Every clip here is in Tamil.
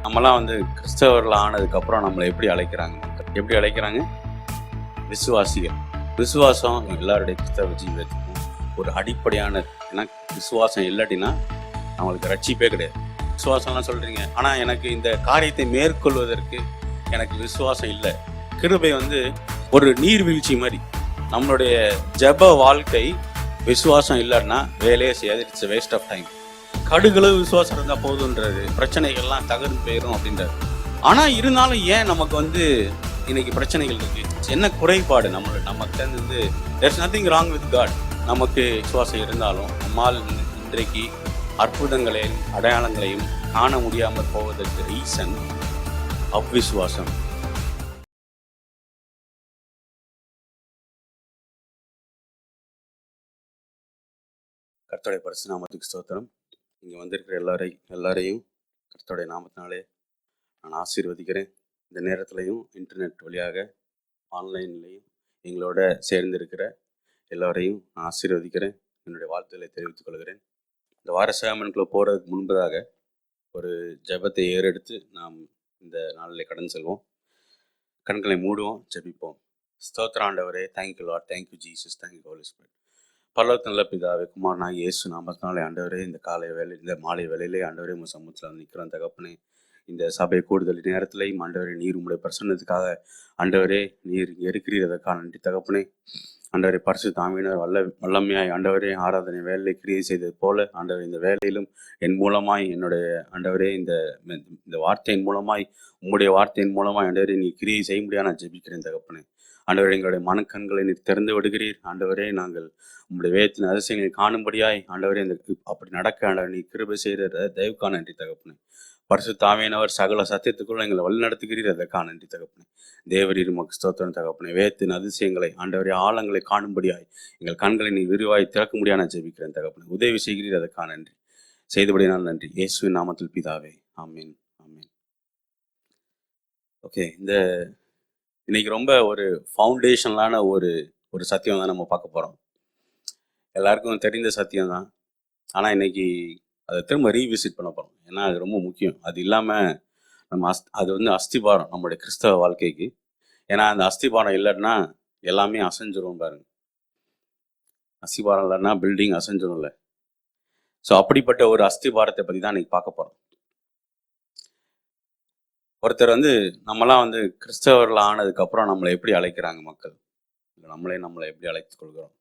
நம்மலாம் கிறிஸ்தவர்கள் ஆனதுக்கப்புறம் நம்மளை எப்படி அழைக்கிறாங்க மக்கள்? எப்படி அழைக்கிறாங்க? விசுவாசிகள். விசுவாசம் எல்லாருடைய கிறிஸ்தவ ஜீவிதத்துக்கும் ஒரு அடிப்படையான, ஏன்னா விசுவாசம் இல்லாட்டினா நம்மளுக்கு ரட்சிப்பே கிடையாது. விசுவாசம்லாம் சொல்கிறீங்க, ஆனால் எனக்கு இந்த காரியத்தை மேற்கொள்வதற்கு எனக்கு விசுவாசம் இல்லை. கிருபை ஒரு நீர்வீழ்ச்சி மாதிரி. நம்மளுடைய ஜெப வாழ்க்கை விசுவாசம் இல்லைன்னா வேலையே செய்யாது. It's waste of time. கடுகளவு விசுவாசம் இருந்தால் போதுன்றது, பிரச்சனைகள்லாம் தகர்ந்து போயிடும் அப்படின்றது. ஆனால் இருந்தாலும் ஏன் நமக்கு இன்னைக்கு பிரச்சனைகள் இருக்கு? என்ன குறைபாடு நமக்கு there's nothing wrong with God. நமக்கு விசுவாசம் இருந்தாலும் நம்மால் இன்றைக்கு அற்புதங்களையும் அடையாளங்களையும் காண முடியாமல் போவதற்கு ரீசன் அவ்விசுவாசம். கர்த்தருடைய பரிசுத்த நாமத்துக்கு ஸ்தோத்திரம். இங்கே வந்திருக்கிற எல்லாரையும் கர்த்தருடைய நாமத்தினாலே நான் ஆசீர்வதிக்கிறேன். இந்த நேரத்துலையும் இன்டர்நெட் வழியாக ஆன்லைன்லையும் எங்களோட சேர்ந்திருக்கிற எல்லோரையும் நான் ஆசீர்வதிக்கிறேன். என்னுடைய வாழ்த்துக்களை தெரிவித்துக் கொள்கிறேன். இந்த வார சேமனுக்குள்ளே போகிறதுக்கு முன்பதாக ஒரு ஜெபத்தை ஏறெடுத்து நாம் இந்த நாளில் கடந்து செல்வோம். கண்களை மூடுவோம், ஜெபிப்போம். ஸ்தோத்திர ஆண்டவரே, thank you Lord, thank you Jesus, thank you Holy Spirit. பரலோகத்தின் நல்ல பிதாவே, குமாரனாகிய இயேசு நாமத்தினாலே ஆண்டவரே, இந்த காலை வேலை இந்த மாலை வேலையிலே ஆண்டவரே உங்கள் சமூகத்தில் நிற்கிறோம் தகப்பனே. இந்த சபை கூடுதல் நேரத்திலையும் ஆண்டவரே நீர் உங்களுடைய பிரசன்னத்துக்காக ஆண்டவரே நீர் இருக்கிறதற்கான நன்றி தகப்பனே. ஆண்டவரே பரிசுத்த ஆவியானவர் வல்லமையாய் ஆண்டவரே ஆராதனை வேலையை கிரியை செய்தது போல ஆண்டவரே இந்த வேலையிலும் என் மூலமாய் என்னுடைய ஆண்டவரே இந்த வார்த்தையின் மூலமாய் உங்களுடைய வார்த்தையின் மூலமாய் ஆண்டவரே நீ கிரியை செய்ய முடியாது நான் ஜெபிக்கிறேன் தகப்பனே. ஆண்டவரே எங்களுடைய மனக்கண்களை நீர் திறந்து விடுகிறீர். ஆண்டவரே நாங்கள் உங்களுடைய வேதத்தின் அதிசயங்களை காணும்படியாய் ஆண்டவரே அப்படி நடக்க ஆண்டவர் நீ கிருபை செய்கிற தயவுக்கான நன்றி தகப்பனே. பரிசுத்த ஆவியானவர் சகல சத்தியத்துக்குள்ள எங்களை வழி நடத்துகிறீர், அதற்கான நன்றி தகப்பனே. தேவரீர் உமக்கு ஸ்தோத்திரம் தகப்பனே. வேதத்தின் அதிசயங்களை ஆண்டவரே ஆழங்களை காணும்படியாய் எங்கள் கண்களை நீ விரிவாய் திறக்க முடியாது நான் ஜெபிக்கிறேன் தகப்பனே. உதவி செய்கிறீர், அதற்கான நன்றி. செய்தபடினால் நன்றி. இயேசுவின் நாமத்தில் பிதாவே, ஆமீன், ஆமீன். ஓகே, இன்னைக்கு ரொம்ப ஒரு ஃபவுண்டேஷனலான ஒரு சத்தியம் தான் நம்ம பார்க்க போகிறோம். எல்லாருக்கும் தெரிந்த சத்தியம் தான், ஆனால் இன்னைக்கு அதை திரும்ப ரீவிசிட் பண்ண போகிறோம். ஏன்னா அது ரொம்ப முக்கியம். அது இல்லாமல் நம்ம அது அஸ்திபாரம் நம்மளுடைய கிறிஸ்தவ வாழ்க்கைக்கு. ஏன்னா அந்த அஸ்திபாரம் இல்லைன்னா எல்லாமே அசைஞ்சிரும் பாருங்க. அஸ்திபாரம் இல்லைன்னா பில்டிங் அசைஞ்சிரும்ல. ஸோ அப்படிப்பட்ட ஒரு அஸ்திபாரத்தை பற்றி தான் இன்னைக்கு பார்க்க போகிறோம். ஒருத்தர் நம்மலாம் கிறிஸ்தவர்கள் ஆனதுக்கப்புறம் நம்மளை எப்படி அழைக்கிறாங்க மக்கள்? நம்மளை எப்படி அழைத்து கொள்கிறோம்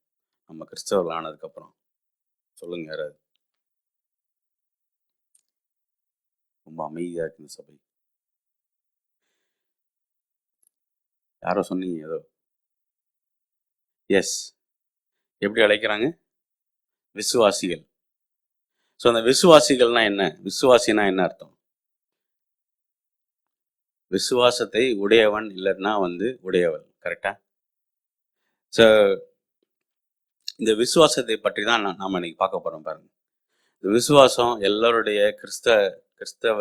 நம்ம கிறிஸ்தவர்கள் ஆனதுக்கப்புறம்? சொல்லுங்க யாராவது. ரொம்ப அமைதியாக இருக்கு இந்த சபை. யாரோ சொன்னீங்க ஏதோ. எஸ், எப்படி அழைக்கிறாங்க? விசுவாசிகள். ஸோ அந்த விசுவாசிகள்னா என்ன? விசுவாசினா என்ன அர்த்தம்? விசுவாசத்தை உடையவன் இல்லைன்னா உடையவள், கரெக்டா? ஸோ இந்த விசுவாசத்தை பற்றி தான் நாம் இன்னைக்கு பார்க்க போகிறோம் பாருங்க. இந்த விசுவாசம் எல்லாருடைய கிறிஸ்தவ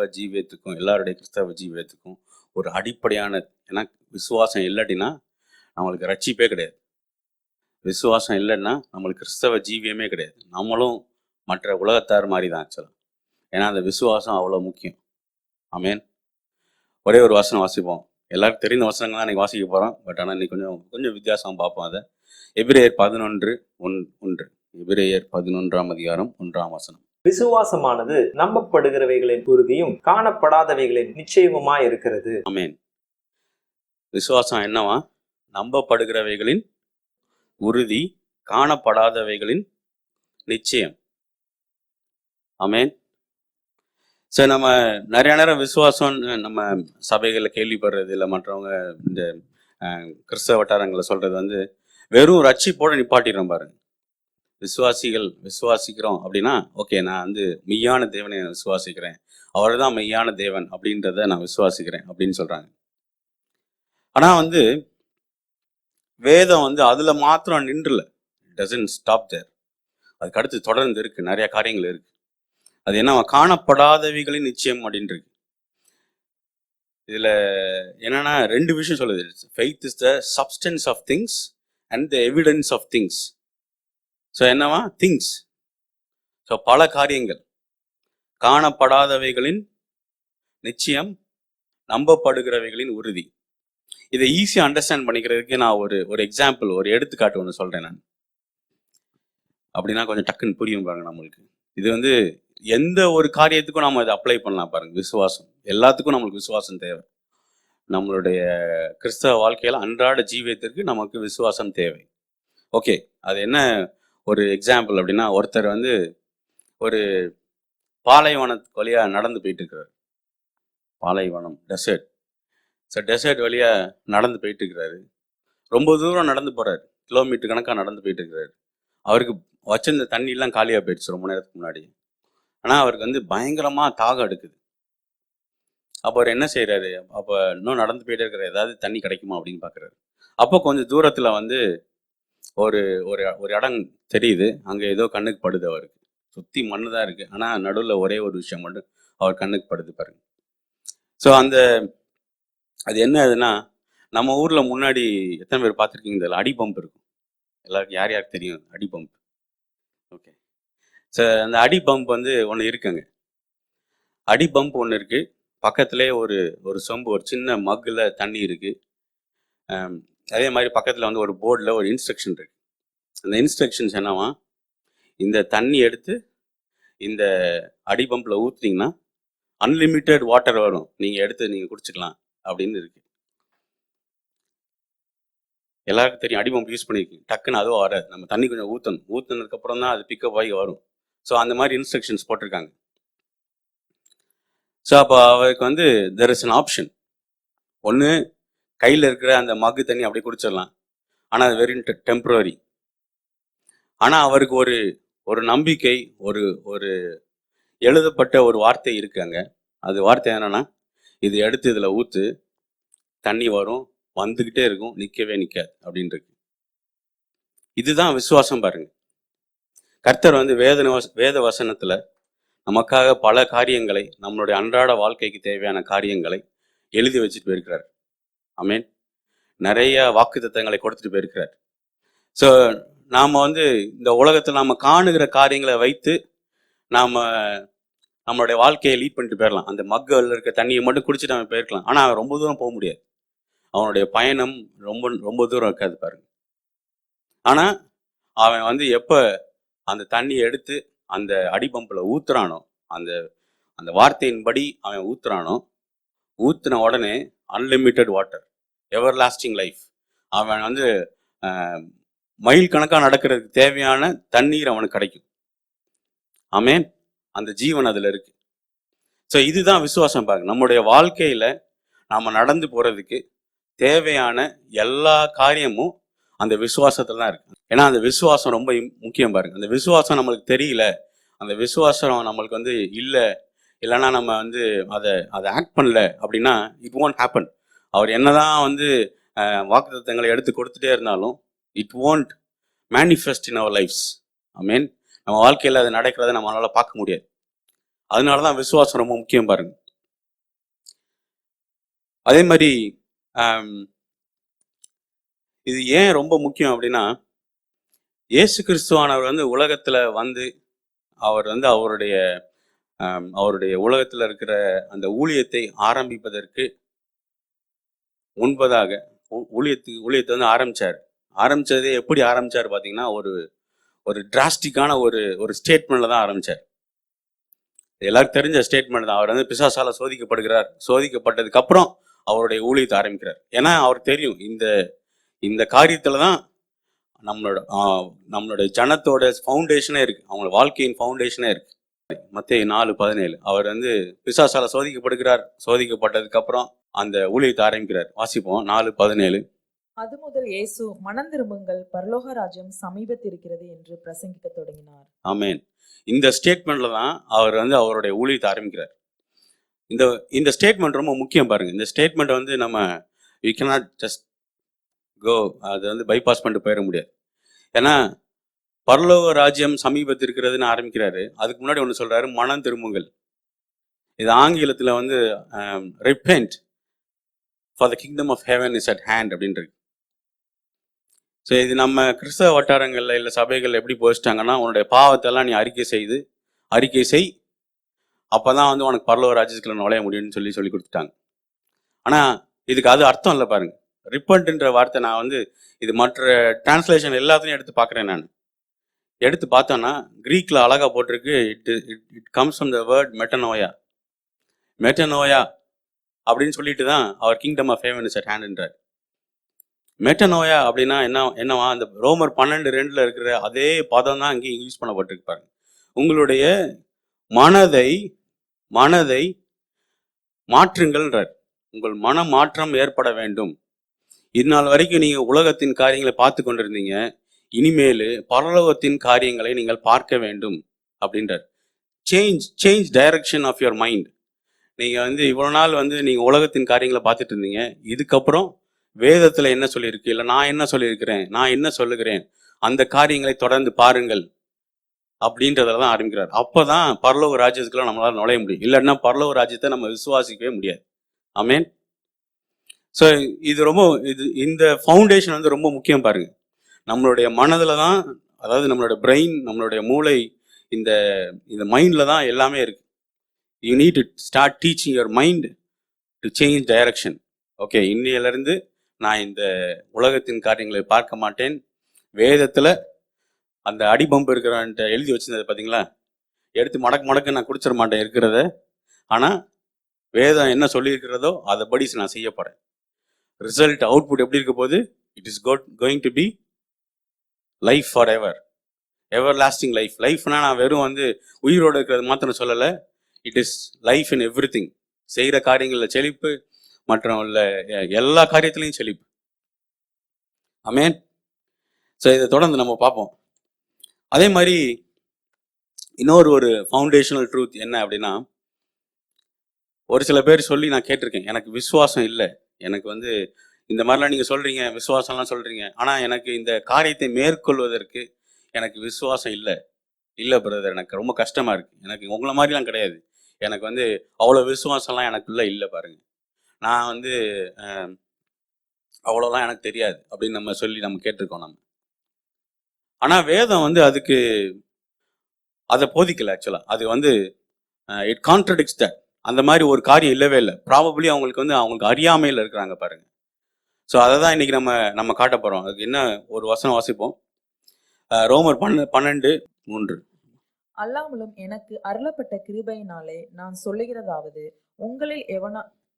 ஜீவியத்துக்கும் ஒரு அடிப்படையான, ஏன்னா விசுவாசம் இல்லாட்டினா நம்மளுக்கு ரட்சிப்பே கிடையாது. விசுவாசம் இல்லைன்னா நம்மளுக்கு கிறிஸ்தவ ஜீவியமே கிடையாது. நம்மளும் மற்ற உலகத்தார் மாதிரி தான் ஆக்சுவலாக. ஏன்னா அந்த விசுவாசம் அவ்வளோ முக்கியம். ஆமேன். ஒரே ஒரு வசனம் வாசிப்போம். எல்லாருக்கும் தெரிந்த வசனங்கள் தான் இன்னைக்கு வாசிக்க போகிறோம். பட் ஆனால் இன்னைக்கு கொஞ்சம் வித்தியாசம் பார்ப்போம். அதை எபிரேயர் 11:1. எபிரேயர் 11:1. விசுவாசமானது நம்பப்படுகிறவைகளின் உறுதியும் காணப்படாதவைகளின் நிச்சயமுமாய் இருக்கிறது. ஆமேன். விசுவாசம் என்னவா? நம்பப்படுகிறவைகளின் உறுதி, காணப்படாதவைகளின் நிச்சயம். ஆமேன். ஸோ நம்ம நிறைய நேரம் விசுவாசம் நம்ம சபைகளில் கேள்விப்படுறது இல்லை, மற்றவங்க இந்த கிறிஸ்தவ வட்டாரங்களை சொல்றது வெறும் ரட்சிப்போடு நிப்பாட்டிடுறோம் பாருங்க. விசுவாசிக்கிறோம் அப்படின்னா ஓகே, நான் மெய்யான தேவனை விசுவாசிக்கிறேன், அவர் தான் மெய்யான தேவன் அப்படின்றத நான் விசுவாசிக்கிறேன் அப்படின்னு சொல்றாங்க. ஆனா வேதம் அதுல மாத்திரம் நின்றுல. It doesn't stop there. அதுக்கு அடுத்து தொடர்ந்து இருக்கு, நிறைய காரியங்கள் இருக்கு. அது என்ன? காணப்படாதவைகளின் நிச்சயம் அப்படின்னு இருக்கு. இதுல என்னன்னா 2 விஷயம் சொல்லுது. Faith is the substance of things and the evidence of things. So என்னவா? திங்ஸ். ஸோ பல காரியங்கள் காணப்படாதவைகளின் நிச்சயம், நம்பப்படுகிறவைகளின் உறுதி. இதை ஈஸியாக அண்டர்ஸ்டாண்ட் பண்ணிக்கிறதுக்கு நான் ஒரு எக்ஸாம்பிள், ஒரு எடுத்துக்காட்டு ஒன்று சொல்கிறேன் நான். அப்படின்னா கொஞ்சம் டக்குன்னு புரியும் பாருங்க நம்மளுக்கு. இது வந்து எந்த ஒரு காரியத்துக்கும் நம்ம இதை அப்ளை பண்ணலாம் பாருங்க. விசுவாசம், எல்லாத்துக்கும் நம்மளுக்கு விசுவாசம் தேவை. நம்மளுடைய கிறிஸ்தவ வாழ்க்கையில அன்றாட ஜீவியத்திற்கு நமக்கு விசுவாசம் தேவை. ஓகே, அது என்ன ஒரு எக்ஸாம்பிள் அப்படின்னா, ஒருத்தர் வந்து ஒரு பாலைவன வழியா நடந்து போயிட்டு இருக்கிறார். பாலைவனம், டெசர்ட். டெசர்ட் வழியா நடந்து போயிட்டு இருக்கிறாரு. ரொம்ப தூரம் நடந்து போறாரு, கிலோமீட்டர் கணக்காக நடந்து போயிட்டு இருக்கிறாரு. அவருக்கு வச்சிருந்த தண்ணியெல்லாம் காலியாக போயிடுச்சு ரொம்ப நேரத்துக்கு முன்னாடி. ஆனால் அவருக்கு வந்து பயங்கரமாக தாகம் எடுக்குது. அப்போ அவர் என்ன செய்கிறாரு, அப்போ இன்னும் நடந்து போயிட்டே இருக்கிற ஏதாவது தண்ணி கிடைக்குமா அப்படின்னு பார்க்குறாரு. அப்போ கொஞ்சம் தூரத்தில் வந்து ஒரு ஒரு இடம் தெரியுது. அங்கே ஏதோ கண்ணுக்கு படுது அவருக்கு. சுற்றி மண்ணு தான் இருக்குது, ஆனால் நடுவில் ஒரே ஒரு விஷயம் மட்டும் அவர் கண்ணுக்கு படுது பாருங்க. ஸோ அது என்ன ஆகுதுன்னா, நம்ம ஊரில் முன்னாடி எத்தனை பேர் பார்த்துருக்கீங்க, இதில் அடி பம்ப் இருக்கும். எல்லாருக்கும் யார் யாருக்கு தெரியும் அடி பம்ப்? ஓகே, ஸோ அந்த அடி பம்ப் வந்து ஒன்று இருக்குங்க. அடி பம்ப் ஒன்று இருக்குது. பக்கத்துலேயே ஒரு சொம்பு, ஒரு சின்ன மக்கில் தண்ணி இருக்குது. அதே மாதிரி பக்கத்தில் வந்து ஒரு போர்டில் ஒரு இன்ஸ்ட்ரக்ஷன் இருக்குது. அந்த இன்ஸ்ட்ரக்ஷன்ஸ் என்னவா, இந்த தண்ணி எடுத்து இந்த அடி பம்பில் ஊற்றுனீங்கன்னா அன்லிமிட்டெட் வாட்டர் வரும், நீங்கள் எடுத்து நீங்கள் குடிச்சிக்கலாம் அப்படின்னு இருக்கு. எல்லாருக்கும் தெரியும், அடி பம்ப் யூஸ் பண்ணியிருக்கீங்க. டக்குன்னு அதுவும் வராது, நம்ம தண்ணி கொஞ்சம் ஊற்றுனதுக்கப்புறம் தான் அது பிக்கப் ஆகி வரும். ஸோ அந்த மாதிரி இன்ஸ்ட்ரக்ஷன்ஸ் போட்டிருக்காங்க. ஸோ அப்போ அவருக்கு வந்து தெர் இஸ் அன் ஆப்ஷன். ஒன்று, கையில் இருக்கிற அந்த மக்கு தண்ணி அப்படியே குடிச்சிடலாம், ஆனால் அது வெரி டெம்பரரி. ஆனால் அவருக்கு ஒரு நம்பிக்கை, ஒரு எழுதப்பட்ட ஒரு வார்த்தை இருக்குங்க. அது வார்த்தை என்னன்னா, இது எடுத்து இதில் ஊற்று, தண்ணி வரும், வந்துக்கிட்டே இருக்கும், நிற்கவே நிற்காது அப்படின்றது. இதுதான் விசுவாசம் பாருங்க. கர்த்தர் வந்து வேத வசனத்தில் நமக்காக பல காரியங்களை, நம்மளுடைய அன்றாட வாழ்க்கைக்கு தேவையான காரியங்களை எழுதி வச்சுட்டு போயிருக்கிறார். ஆமென். நிறைய வாக்குத்தத்தங்களை கொடுத்துட்டு போயிருக்கிறார். ஸோ நாம் வந்து இந்த உலகத்தில் நாம் காணுகிற காரியங்களை வைத்து நாம் நம்மளுடைய வாழ்க்கையை லீட் பண்ணிட்டு போயிடலாம். அந்த மக்கில் இருக்க தண்ணியை மட்டும் குடிச்சிட்டு அவன் போயிருக்கலாம். ஆனால் அவன் ரொம்ப தூரம் போக முடியாது. அவனுடைய பயணம் ரொம்ப ரொம்ப தூரம் இருக்காது பாருங்க. ஆனால் அவன் வந்து எப்போ அந்த தண்ணியை எடுத்து அந்த அடி பம்பில் ஊத்துறானோ, அந்த வார்த்தையின்படி அவன் ஊத்துறானோ, ஊத்துன உடனே அன்லிமிட்டெட் வாட்டர், எவர் லாஸ்டிங் லைஃப். அவன் வந்து மைல் கணக்காக நடக்கிறதுக்கு தேவையான தண்ணீர் அவனுக்கு கிடைக்கும். ஆமென். அந்த ஜீவன் அதில் இருக்கு. ஸோ இதுதான் விசுவாசம் பாருங்க. நம்முடைய வாழ்க்கையில் நாம் நடந்து போகிறதுக்கு தேவையான எல்லா காரியமும் அந்த விசுவாசத்தில் தான் இருக்கு. ஏன்னா அந்த விசுவாசம் ரொம்ப முக்கியம் பாருங்க. அந்த விசுவாசம் நம்மளுக்கு தெரியல, அந்த விசுவாசம் நம்மளுக்கு வந்து இல்லைன்னா நம்ம வந்து அதை ஆக்ட் பண்ணல அப்படின்னா இட் won't happen. அவர் என்னதான் வந்து வாக்குத்தத்தங்களை எடுத்து கொடுத்துட்டே இருந்தாலும் it won't manifest in our lives. ஆமென். நம்ம வாழ்க்கையில் அது நடக்கிறத நம்மளால பார்க்க முடியாது. அதனால தான் விசுவாசம் ரொம்ப முக்கியம் பாருங்க. அதே மாதிரி இது ஏன் ரொம்ப முக்கியம் அப்படின்னா, இயேசு கிறிஸ்துவானவர் வந்து உலகத்தில் வந்து அவர் வந்து அவருடைய உலகத்தில் இருக்கிற அந்த ஊழியத்தை ஆரம்பிப்பதற்கு முன்பதாக ஊழியத்தை வந்து ஆரம்பிச்சதே எப்படி ஆரம்பிச்சார் பார்த்தீங்கன்னா, ஒரு டிராஸ்டிக்கான ஒரு ஸ்டேட்மெண்ட்ல தான் ஆரம்பிச்சார். எல்லாருக்கும் தெரிஞ்ச ஸ்டேட்மெண்ட் தான். அவர் வந்து பிசாசால சோதிக்கப்பட்டதுக்கு அப்புறம் அவருடைய ஊழியத்தை ஆரம்பிக்கிறார். ஏன்னா அவர் தெரியும், இந்த காரியத்துல தான் நம்மளோட ஜனத்தோட ஃபவுண்டேஷனே இருக்கு, அவங்க வாழ்க்கையின் ஃபவுண்டேஷனே இருக்கு. மத்தேயு 4:17 அவர் வந்து பிசாசால சோதிக்கப்பட்டதுக்கு அப்புறம் அந்த ஊழியத்தை ஆரம்பிக்கிறார். வாசிப்போம் 4:17. அது முதல் இயேசு, மனம் திரும்புங்கள், பரலோக ராஜ்யம் சமீபத்திருக்கிறது என்று பிரசங்கிக்க தொடங்கினார். ஆமென். இந்த ஸ்டேட்மெண்ட்ல தான் அவர் வந்து அவருடைய ஊழியத்தை ஆரம்பிக்கிறார். இந்த ஸ்டேட்மெண்ட் ரொம்ப முக்கியம் பாருங்க. இந்த ஸ்டேட்மெண்ட் வந்து நம்ம வி கேனாட் ஜஸ்ட் கோ, அது வந்து பைபாஸ் பண்ணிட்டு போயிட முடியாது. ஏன்னா பரலோக ராஜ்யம் சமீபத்திருக்கிறதுன்னு ஆரம்பிக்கிறாரு. அதுக்கு முன்னாடி ஒன்று சொல்றாரு, மனம் திரும்புங்கள். இது ஆங்கிலத்தில் வந்து repent for the kingdom of heaven is at hand அப்படின்றது. ஸோ இது நம்ம கிறிஸ்தவ வட்டாரங்களில் இல்லை சபைகள் எப்படி போச்சிட்டாங்கன்னா, உன்னுடைய பாவத்தெல்லாம் நீ அறிக்கை செய், அப்பதான் வந்து உனக்கு பரலோக ராஜ்யத்துக்குள்ள நுழைய முடியும்னு சொல்லி கொடுத்துட்டாங்க. ஆனா இதுக்கு அது அர்த்தம் இல்லை பாருங்க. ரிப்பன்ட்ன்ற வார்த்தை நான் வந்து இது மற்ற டிரான்ஸ்லேஷன் எல்லாத்தையும் எடுத்து பார்க்குறேன். நான் எடுத்து பார்த்தோன்னா கிரீக்ல அழகா போட்டிருக்கு, it comes from the word metanoia. Metanoia அப்படின்னு சொல்லிட்டு தான் அவர் kingdom of heaven is at ஹேண்ட்ன்றார். மெட்டனோயா அப்படின்னா என்னவா, அந்த ரோமர் 12:2 இருக்கிற அதே பதம் தான் இங்கே யூஸ் பண்ணப்பட்டிருக்கு பாருங்க. உங்களுடைய மனதை மாற்றுங்கள்ன்றார். உங்கள் மன மாற்றம் ஏற்பட வேண்டும். இந்நாள் வரைக்கும் நீங்க உலகத்தின் காரியங்களை பார்த்து கொண்டிருந்தீங்க, இனிமேல் பரலோகத்தின் காரியங்களை நீங்கள் பார்க்க வேண்டும் அப்படின்றார். Change direction of your mind. நீங்க வந்து இவ்வளவு நாள் வந்து நீங்க உலகத்தின் காரியங்களை பார்த்துட்டு இருந்தீங்க. இதுக்கப்புறம் வேதத்துல என்ன சொல்லியிருக்கு, இல்லை நான் என்ன சொல்லியிருக்கிறேன், நான் என்ன சொல்லுகிறேன், அந்த காரியங்களை தொடர்ந்து பாருங்கள் அப்படின்றதுல தான் ஆரம்பிக்கிறார். அப்பதான் பரலோக ராஜ்யத்துக்குள்ள நம்மளால நுழைய முடியும். இல்லைன்னா பரலோக ராஜ்யத்தை நம்ம விசுவாசிக்கவே முடியாது. ஆமென். ஸோ இந்த ஃபவுண்டேஷன் வந்து ரொம்ப முக்கியம் பாருங்க. நம்மளுடைய மனதில் தான், அதாவது நம்மளோட பிரெயின், நம்மளுடைய மூளை, இந்த மைண்டில் தான் எல்லாமே இருக்கு. You need to start teaching your mind to change direction. Okay, இன்னையிலிருந்து நான் இந்த உலகத்தின் காரியங்களை பார்க்க மாட்டேன். வேதத்தில் அந்த அடிபம்பு இருக்கிறவன்ட்ட எழுதி வச்சிருந்தது பார்த்தீங்களா, எடுத்து மடக்கு நான் குடிச்சிட மாட்டேன் இருக்கிறத. ஆனால் வேதம் என்ன சொல்லியிருக்கிறதோ அதை படி நான் செய்ய போகிறேன். ரிசல்ட் அவுட்புட் எப்படி இருக்க போது, it is going to be life for everlasting life. லைஃப்னா நான் வெறும் வந்து உயிரோடு இருக்கிறது மாத்திரம் சொல்லலை. It is life in everything. செய்கிற காரியங்களில் செழிப்பு, மற்றும் உள்ள எல்லா காரியத்திலையும் செழிப்பு. ஆமென். ஸோ இதை தொடர்ந்து நம்ம பார்ப்போம். அதே மாதிரி ஒரு ஃபவுண்டேஷனல் ட்ரூத் என்ன அப்படின்னா, ஒரு சில பேர் சொல்லி நான் கேட்டிருக்கேன், எனக்கு விசுவாசம் இல்லை, எனக்கு வந்து இந்த மாதிரிலாம் நீங்கள் சொல்கிறீங்க, விசுவாசம்லாம் சொல்கிறீங்க, ஆனால் எனக்கு இந்த காரியத்தை மேற்கொள்வதற்கு எனக்கு விசுவாசம் இல்லை பிரதர், எனக்கு ரொம்ப கஷ்டமாக இருக்குது, எனக்கு உங்களை மாதிரிலாம் கிடையாது, எனக்கு வந்து அவ்வளோ விசுவாசம்லாம் எனக்குள்ளே இல்லை பாருங்க, நான் வந்து அவ்வளோலாம் எனக்கு தெரியாது அப்படின்னு நம்ம கேட்டிருக்கோம் நம்ம. ஆனால் வேதம் வந்து அதுக்கு அதை போதிக்கலை. ஆக்சுவலாக அது வந்து இட் கான்ட்ரடிக்ட்ஸ் தட். அந்த மாதிரி ஒரு காரியம் இல்லவே இல்லை. ப்ராபப்ளி அவங்களுக்கு அறியாமையில் இருக்கிறாங்க பாருங்க. ஸோ அதை தான் இன்னைக்கு நம்ம காட்ட போகிறோம். அதுக்கு என்ன ஒரு வசனம் வாசிப்போம். ரோமர் 12:3. அல்லாமலும் எனக்கு அருளப்பட்ட கிருபையினாலே நான் சொல்லுகிறதாவது, உங்களில்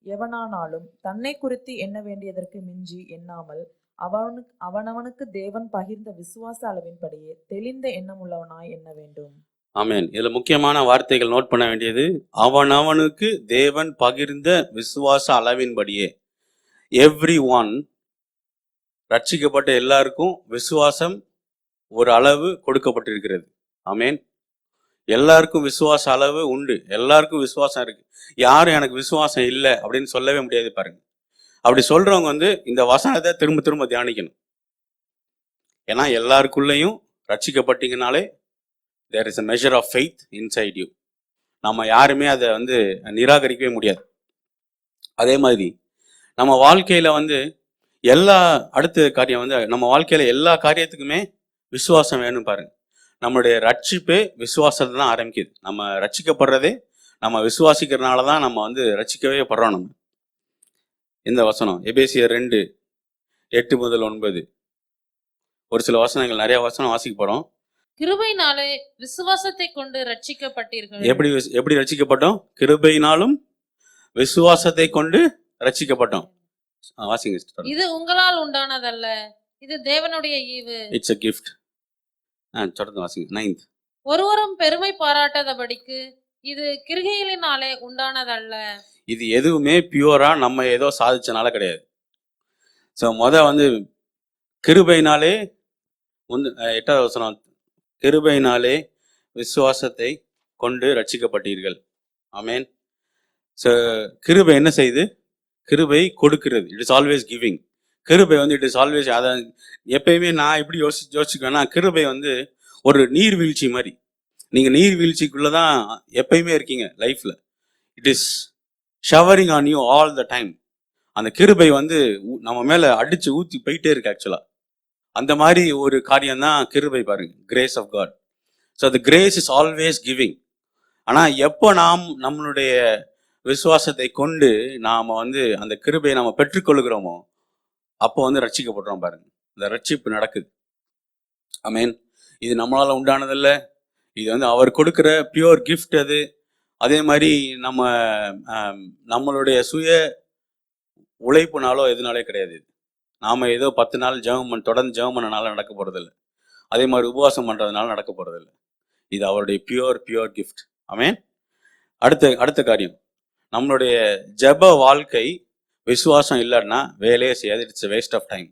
எவனானாலும் தன்னை குறித்து எண்ண வேண்டியதற்கு மிஞ்சி எண்ணாமல் அவனவனுக்கு தேவன் பகிர்ந்த விசுவாச அளவின்படியே தெளிந்த எண்ணம் உள்ளவனாய் எண்ண வேண்டும். ஆமென். இதுல முக்கியமான வார்த்தைகள் நோட் பண்ண வேண்டியது, அவனவனுக்கு தேவன் பகிர்ந்த விசுவாச அளவின்படியே. எவ்ரி ஒன், ரட்சிக்கப்பட்ட எல்லாருக்கும் விசுவாசம் ஒரு அளவு கொடுக்கப்பட்டிருக்கிறது. ஆமென். எல்லாருக்கும் விசுவாச அளவு உண்டு, எல்லாருக்கும் விசுவாசம் இருக்கு. யாரும் எனக்கு விசுவாசம் இல்லை அப்படின்னு சொல்லவே முடியாது பாருங்க. அப்படி சொல்றவங்க வந்து இந்த வசனத்தை திரும்ப திரும்ப தியானிக்கணும். ஏன்னா எல்லாருக்குள்ளேயும் ரட்சிக்கப்பட்டீங்கனாலே there is a measure of faith inside you. நம்ம யாருமே அதை வந்து நிராகரிக்கவே முடியாது. அதே மாதிரி நம்ம வாழ்க்கையில வந்து அடுத்த காரியம் வந்து, நம்ம வாழ்க்கையில எல்லா காரியத்துக்குமே விசுவாசம் வேணும் பாருங்க. நம்மளுடைய ரட்சிப்பே விசுவாசத்தை தான் ஆரம்பிக்குது. நம்ம ரட்சிக்கப்படுறதே நம்ம விசுவாசிக்கிறதுனால தான் நம்ம வந்து ரட்சிக்கவே படுறோம். நம்ம இந்த வசனம் எபேசியர் 2:8-9. ஒரு சில வசனங்கள், நிறைய வசனம் வாசிக்க போறோம். கிருபையினாலே விசுவாசத்தை கொண்டு ரட்சிக்கப்பட்டீர்கள். எப்படி ரட்சிக்கப்பட்டோம்? கிருபையினாலும் விசுவாசத்தை கொண்டு ரட்சிக்கப்பட்டோம். வாசிங்க சிஸ்டர். இது உங்களால் உண்டானதல்ல, இது தேவனுடைய ஈவு. It's a gift. தொடர்ந்து வாசிங்க. 9th. ஒருவரும் பெருமை பாராட்டாதபடிக்கு இது கிருபையினாலே உண்டானதல்ல. இது எதுவுமே பியூரா நம்ம ஏதோ சாதிச்சனால கிடையாது. ஸோ வந்து கிருபையினாலே 8வது வசனம், கிருபையினாலே விசுவாசத்தை கொண்டு ரட்சிக்கப்பட்டீர்கள். ஆமென். ஸோ கிருபை என்ன செய்யுது? கிருபை கொடுக்கிறது. It is always giving. கிருபை வந்து இட் இஸ் ஆல்வேஸ், அதை எப்பயுமே நான் எப்படி யோசிச்சுக்குவேன்னா, கிருபை வந்து ஒரு நீர்வீழ்ச்சி மாதிரி. நீங்கள் நீர்வீழ்ச்சிக்குள்ளே தான் எப்பயுமே இருக்கீங்க லைஃப்பில். It is showering on you all the time. அந்த கிருபை வந்து நம்ம மேலே அடித்து ஊற்றி போயிட்டே இருக்கு ஆக்சுவலாக. அந்த மாதிரி ஒரு காரியம் தான் கிருபை பாருங்க, grace of God. So the grace is always giving. ஆனால் எப்போ நாம் நம்மளுடைய விசுவாசத்தை கொண்டு நாம் வந்து அந்த கிருபையை நம்ம பெற்றுக்கொள்கிறோமோ அப்போ வந்து ரட்சிக்கப்படுறோம் பாருங்க. இந்த ரட்சிப்பு நடக்குது. ஆமென். இது நம்மளால உண்டானதில்லை, இது வந்து அவர் கொடுக்குற பியூர் கிஃப்ட் அது. அதே மாதிரி நம்மளுடைய சுய உழைப்புனாலோ எதுனாலே கிடையாது. இது நாம ஏதோ 10 நாள் தொடர்ந்து ஜெபம் பண்ணனால நடக்க போறதில்லை. அதே மாதிரி உபவாசம் பண்றதுனால நடக்க போறதில்லை. இது அவருடைய பியூர் கிஃப்ட். ஆமென். அடுத்த காரியம், நம்மளுடைய ஜெப வாழ்க்கை விசுவாசம் இல்லைன்னா வேலையே செய்யாது. It's waste of time.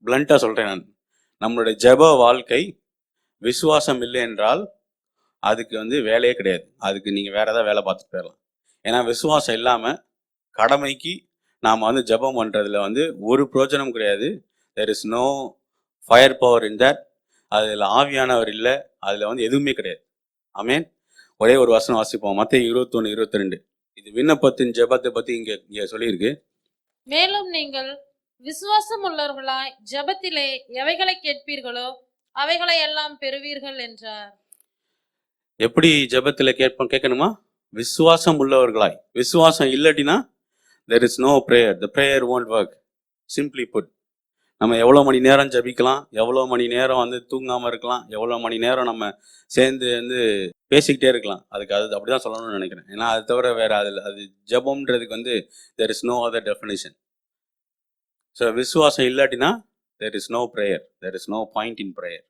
பிளண்டா சொல்றேன் நான். நம்மளுடைய ஜெப வாழ்க்கை விசுவாசம் இல்லை என்றால் அதுக்கு வந்து வேலையே கிடையாது. அதுக்கு நீங்க வேற ஏதாவது வேலை பார்த்துட்டு போயிடலாம். ஏன்னா விசுவாசம் இல்லாம கடமைக்கு நாம் வந்து ஜெபம் பண்ணுறதுல வந்து ஒரு பிரயோஜனம் கிடையாது. There is no fire power in that. அதில் ஆவியானவர் இல்லை, அதில் வந்து எதுவுமே கிடையாது. ஆமென். ஒரே ஒரு வசனம் வாசிப்போம், மத்தேயு 21:22. இது விண்ணப்பத்தின் ஜெபத்தை பற்றி இங்கே சொல்லியிருக்கு. மேலும் நீங்கள் விசுவாசம் உள்ளவர்களாய் ஜெபத்திலே எவைகளை கேட்பீர்களோ அவைகளை எல்லாம் பெறுவீர்கள் என்றார். எப்படி ஜெபத்தில் கேட்கணுமா? விசுவாசம் உள்ளவர்களாய். விசுவாசம் இல்லாட்டினா there is no prayer. The prayer won't work. Simply put, நம்ம எவ்வளோ மணி நேரம் ஜபிக்கலாம், எவ்வளோ மணி நேரம் வந்து தூங்காமல் இருக்கலாம், எவ்வளோ மணி நேரம் நம்ம சேர்ந்து வந்து பேசிக்கிட்டே இருக்கலாம். அதுக்கு அது அப்படிதான் சொல்லணும்னு நினைக்கிறேன். ஏன்னா அது தவிர வேற அது ஜபம்ன்றதுக்கு வந்து there is no other definition. So விசுவாசம் இல்லாட்டினா there is no prayer. There is no point in prayer.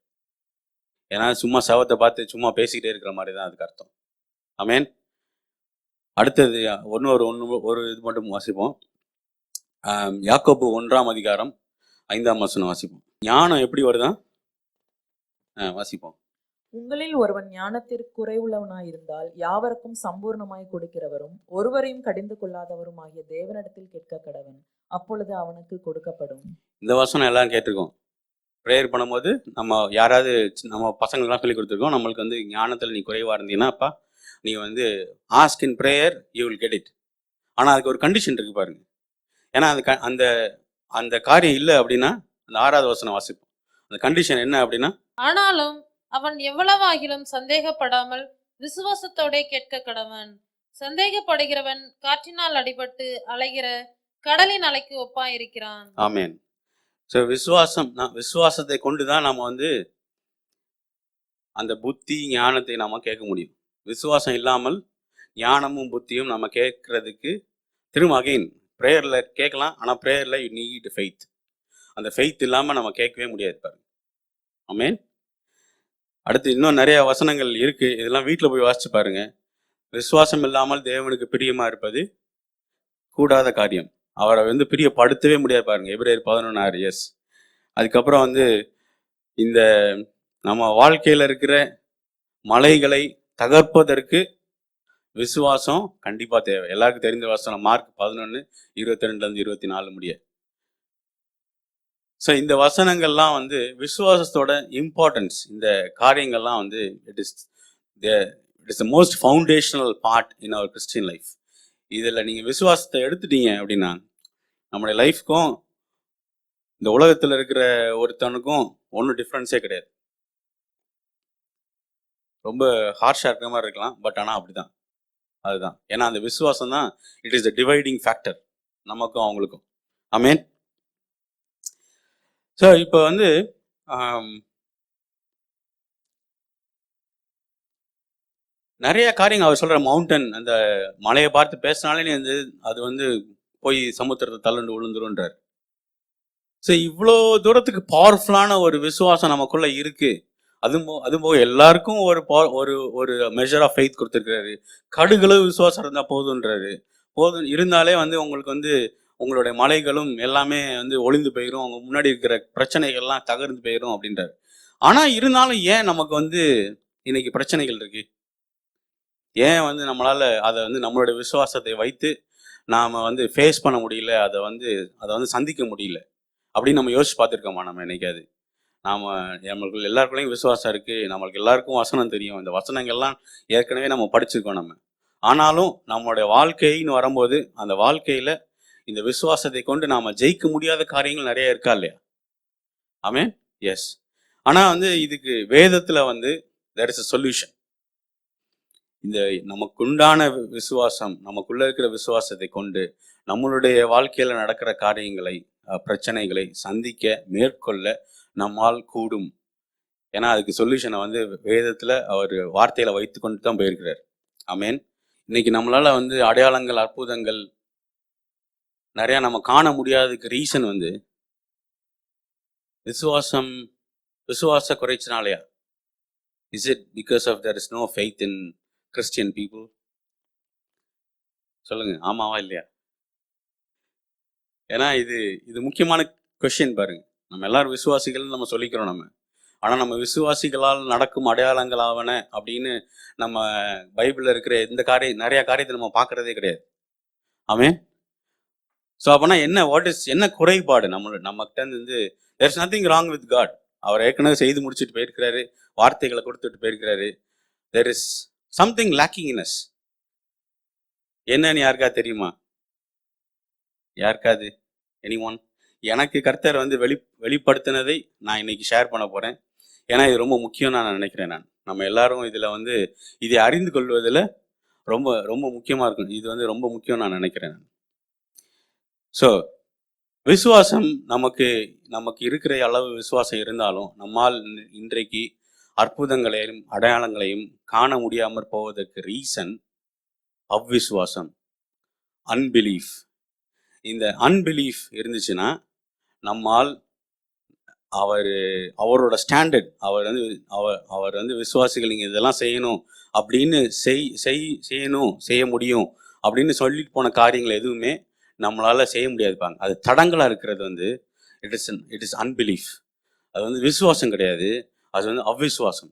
ஏன்னா சும்மா சவத்தை பார்த்து சும்மா பேசிக்கிட்டே இருக்கிற மாதிரி தான் அதுக்கு அர்த்தம். ஆமென். அடுத்தது ஒரு இது மட்டும் வாசிப்போம். யாக்கோபு 1:5 வாசிப்போம். ஞானம் எப்படி வருதான் வாசிப்போம். உங்களில் ஒருவன் ஞானத்திற்கு குறைவுள்ளவனாயிருந்தால் யாவருக்கும் சம்பூர்ணமாய் கொடுக்கிறவரும் ஒருவரையும் கடிந்து கொள்ளாதவரும் ஆகிய தேவனிடத்தில் கேட்க கடவன், அப்பொழுது அவனுக்கு கொடுக்கப்படும். இந்த வசனம் எல்லாம் கேட்டிருக்கோம். ப்ரேயர் பண்ணும்போது நம்ம பசங்களுக்குலாம் சொல்லி கொடுத்துருக்கோம். நம்மளுக்கு வந்து ஞானத்தில் நீ குறைவாக இருந்தீங்கன்னாப்பா நீ வந்து ask in prayer, you will get it. ஆனால் அதுக்கு ஒரு கண்டிஷன் இருக்கு பாருங்க. ஏன்னா அந்த அந்த காரியம் இல்லை அப்படின்னா அந்த 6வது வசனம் வாசிப்போம். அந்த கண்டிஷன் என்ன அப்படின்னா, ஆனாலும் அவன் எவ்வளவாகிலும் சந்தேகப்படாமல் விசுவாசத்தோட கேட்க கடவன். சந்தேகப்படுகிறவன் காற்றினால் அடிபட்டு அலைகிற கடலின் அலைக்கு ஒப்பாயிருக்கிறான். ஆமென். ஸோ விசுவாசத்தை கொண்டு தான் நம்ம வந்து அந்த புத்தி ஞானத்தை நாம கேட்க முடியும். விசுவாசம் இல்லாமல் ஞானமும் புத்தியும் நம்ம கேட்கறதுக்கு திரும்ப அகைன் ப்ரேயரில் கேட்கலாம். ஆனால் ப்ரேயரில் யூ நீட் ஃபெய்த். அந்த ஃபெய்த் இல்லாமல் நம்ம கேட்கவே முடியாது பாருங்க. ஆமென். அடுத்து இன்னும் நிறைய வசனங்கள் இருக்கு, இதெல்லாம் வீட்டில் போய் வாசிச்சு பாருங்க. விசுவாசம் இல்லாமல் தேவனுக்கு பிரியமா இருப்பது கூடாத காரியம். அவரை வந்து பிரியப்படுத்தவே முடியாது பாருங்க. எபிரேயர் 11:6. எஸ். அதுக்கப்புறம் வந்து இந்த நம்ம வாழ்க்கையில் இருக்கிற மலைகளை தகர்ப்பதற்கு விசுவாசம் கண்டிப்பா தேவை. எல்லாருக்கும் தெரிந்த வசனம் மார்க் 11:22-24 முடிய. ஸோ இந்த வசனங்கள்லாம் வந்து விசுவாசத்தோட இம்பார்ட்டன்ஸ், இந்த காரியங்கள்லாம் வந்து it is the most foundational part in our Christian life. இதில் நீங்கள் விசுவாசத்தை எடுத்துட்டீங்க அப்படின்னா நம்முடைய லைஃப்க்கும் இந்த உலகத்தில் இருக்கிற ஒருத்தனுக்கும் ஒன்றும் டிஃப்ரென்ஸே கிடையாது. ரொம்ப ஹார்ஷாக இருக்கிற மாதிரி இருக்கலாம், பட் ஆனால் அப்படிதான். அதுதான். ஏன்னா அந்த விசுவாசம் தான் it is the dividing factor நமக்கும் அவங்களுக்கும். ஆமென். ஸோ இப்போ வந்து நிறைய காரியங்கள் அவர் சொல்கிற மவுண்டன், அந்த மலையை பார்த்து பேசினாலே நீ வந்து அது வந்து போய் சமுத்திரத்தை தள்ளுண்டு விழுந்துருன்றார். ஸோ இவ்வளோ தூரத்துக்கு பவர்ஃபுல்லான ஒரு விசுவாசம் நமக்குள்ள இருக்கு. அதுபோக எல்லாருக்கும் ஒரு மெஷர் ஆஃப் ஃபெய்த் கொடுத்துருக்காரு. கடுகளவு விசுவாசம் இருந்தால் போதுன்றாரு. இருந்தாலே வந்து உங்களுக்கு வந்து உங்களுடைய மலைகளும் எல்லாமே வந்து ஒளிந்து போயிடும், அவங்க முன்னாடி இருக்கிற பிரச்சனைகள்லாம் தகர்ந்து போயிடும் அப்படின்றாரு. ஆனால் இருந்தாலும் ஏன் நமக்கு வந்து இன்னைக்கு பிரச்சனைகள் இருக்கு? ஏன் வந்து நம்மளால அதை வந்து நம்மளுடைய விசுவாசத்தை வைத்து நாம் வந்து ஃபேஸ் பண்ண முடியல, அதை வந்து சந்திக்க முடியல அப்படின்னு நம்ம யோசிச்சு பார்த்துருக்கோமா? நம்ம என்னைக்காது நம்மளுக்கு எல்லாருக்குள்ளேயும் விசுவாசம் இருக்கு, நம்மளுக்கு எல்லாருக்கும் வசனம் தெரியும், இந்த வசனங்கள்லாம் ஏற்கனவே நம்ம படிச்சிருக்கோம் நம்ம. ஆனாலும் நம்மளுடைய வாழ்க்கைன்னு வரும்போது அந்த வாழ்க்கையில இந்த விசுவாசத்தை கொண்டு நாம ஜெயிக்க முடியாத காரியங்கள் நிறைய இருக்கா இல்லையா? ஆமென். எஸ். ஆனா வந்து இதுக்கு வேதத்துல வந்து there is a solution. இந்த நமக்குண்டான விசுவாசம், நமக்குள்ள இருக்கிற விசுவாசத்தை கொண்டு நம்மளுடைய வாழ்க்கையில நடக்கிற காரியங்களை, பிரச்சனைகளை சந்திக்க மேற்கொள்ள நம்மால் கூடும். ஏன்னா அதுக்கு சொல்யூஷனை வந்து வேதத்துல அவர் வார்த்தையில வைத்து கொண்டு தான் போயிருக்கிறார். ஆமேன். இன்னைக்கு நம்மளால வந்து அடையாளங்கள், அற்புதங்கள் நிறைய நம்ம காண முடியாததுக்கு ரீசன் வந்து விசுவாச குறைச்சினாலயா? Is it because of there is no faith in Christian people? சொல்லுங்க, ஆமாவா இல்லையா? ஏன்னா இது முக்கியமான கொஸ்டின் பாருங்க. நம்ம எல்லாரும் விசுவாசிகள் நம்ம சொல்லிக்கிறோம் நம்ம. ஆனா நம்ம விசுவாசிகளால் நடக்கும் அடையாளங்கள் ஆவன அப்படின்னு நம்ம பைபிள்ல இருக்கிற நிறைய காரியத்தை நம்ம பார்க்கறதே கிடையாது. ஆமென். ஸோ அப்போனா என்ன குறைபாடு நம்மகிட்ட இருந்து? there's nothing wrong with God. அவர் ஏற்கனவே செய்து முடிச்சுட்டு போயிருக்கிறாரு, வார்த்தைகளை கொடுத்துட்டு போயிருக்கிறாரு. there is something lacking in us. என்னன்னு யாருக்கா தெரியுமா? யாருக்காது? எனிஒன்? எனக்கு கர்த்தர் வந்து வெளிப்படுத்தினதை நான் இன்னைக்கு ஷேர் பண்ண போறேன். ஏன்னா இது ரொம்ப முக்கியம் நான் நினைக்கிறேன். நம்ம எல்லாரும் இதுல வந்து இதை அறிந்து கொள்வதில் ரொம்ப ரொம்ப முக்கியமா இருக்கும். இது வந்து ரொம்ப முக்கியம் நான் நினைக்கிறேன். ஸோ விசுவாசம் நமக்கு இருக்கிற அளவு விசுவாசம் இருந்தாலும் நம்மால் இன்றைக்கு அற்புதங்களையும் அடையாளங்களையும் காண முடியாமற் போவதற்கு ரீசன் அவ்விசுவாசம், அன்பிலீஃப். இந்த அன்பிலீஃப் இருந்துச்சுன்னா நம்மால் அவரோட ஸ்டாண்டர்ட், அவர் வந்து விசுவாசிகள் நீங்கள் இதெல்லாம் செய்யணும் அப்படின்னு செய்ய முடியும் அப்படின்னு சொல்லிட்டு போன காரியங்கள் எதுவுமே நம்மளால செய்ய முடியாதுப்பாங்க. அது தடங்களா இருக்கிறது வந்து இட் இஸ் அன்பிலீஃப். அது வந்து விசுவாசம் கிடையாது, அது வந்து அவ்விசுவாசம்.